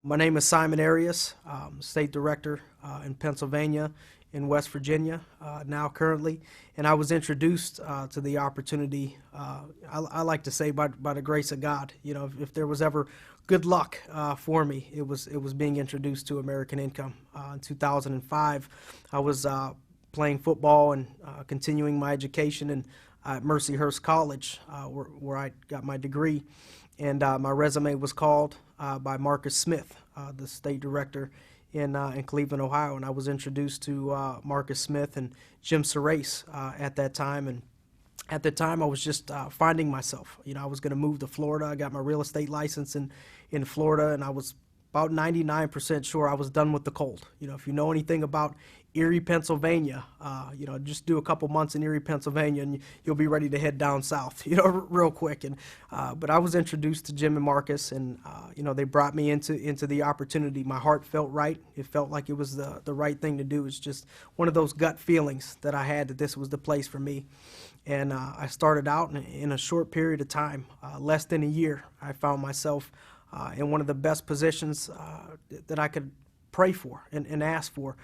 My name is Simon Arias, State Director in Pennsylvania, in West Virginia, now currently. And I was introduced to the opportunity, I like to say, by the grace of God. You know, if there was ever good luck for me, it was being introduced to American Income. In 2005, I was playing football and continuing my education at Mercyhurst College, where I got my degree. And my resume was called by Marcus Smith, the state director in Cleveland, Ohio. And I was introduced to Marcus Smith and Jim Serace at that time. And at the time, I was just finding myself. You know, I was going to move to Florida. I got my real estate license in Florida, and I was about 99% sure I was done with the cold. You know, if you know anything about Erie, Pennsylvania, you know, just do a couple months in Erie, Pennsylvania, and you'll be ready to head down south, you know, real quick. And but I was introduced to Jim and Marcus, and you know, they brought me into the opportunity. My heart felt right. It felt like it was the right thing to do. It's just one of those gut feelings that I had that this was the place for me. And I started out in a short period of time, less than a year. I found myself in one of the best positions that I could pray for and ask for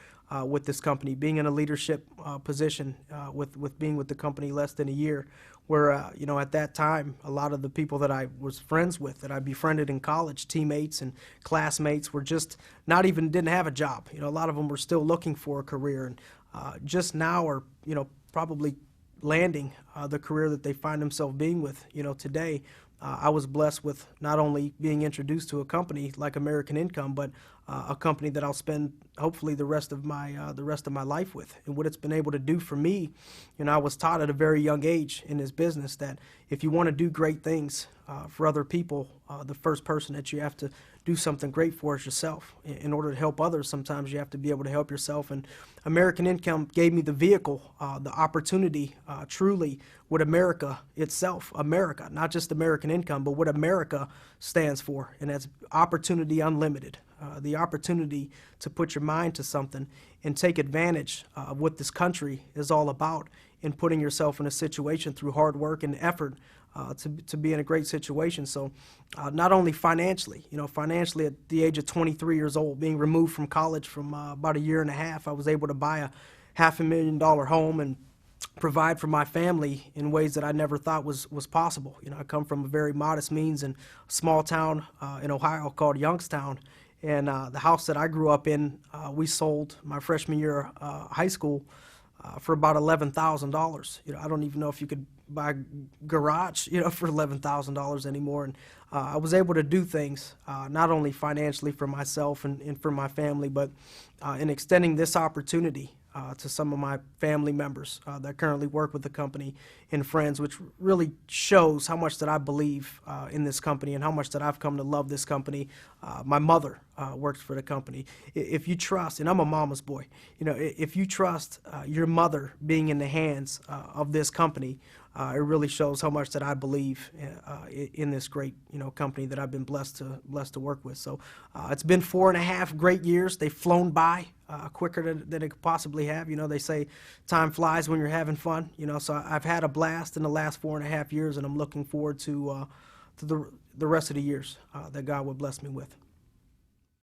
with this company, being in a leadership position with being with the company less than a year, where you know, at that time, a lot of the people that I was friends with, that I befriended in college, teammates and classmates, were just didn't have a job. You know, a lot of them were still looking for a career, and just now are, you know, probably landing the career that they find themselves being with, you know, today. I was blessed with not only being introduced to a company like American Income, but a company that I'll spend hopefully the rest of my life with. And what it's been able to do for me, you know, I was taught at a very young age in this business that if you want to do great things for other people, the first person that you have to do something great for is yourself. In order to help others, sometimes you have to be able to help yourself. And American Income gave me the vehicle, the opportunity, truly, what America itself, America, not just American Income, but what America stands for, and that's opportunity unlimited. The opportunity to put your mind to something and take advantage of what this country is all about, and putting yourself in a situation through hard work and effort to be in a great situation. So not only financially, you know, financially at the age of 23 years old, being removed from college from about a year and a half, I was able to buy a $500,000 home and provide for my family in ways that I never thought was possible. You know, I come from a very modest means in a small town in Ohio called Youngstown. And the house that I grew up in, we sold my freshman year of high school for about $11,000. You know, I don't even know if you could buy a garage, you know, for $11,000 anymore. And I was able to do things not only financially for myself and for my family, but in extending this opportunity to some of my family members that currently work with the company and friends, which really shows how much that I believe in this company and how much that I've come to love this company. My mother works for the company. If you trust, and I'm a mama's boy, you know, if you trust your mother being in the hands of this company, it really shows how much that I believe in this great, you know, company that I've been blessed to work with. So it's been 4.5 great years. They've flown by quicker than it could possibly have. You know, they say time flies when you're having fun. You know, so I've had a blast in the last 4.5 years, and I'm looking forward to the rest of the years that God would bless me with.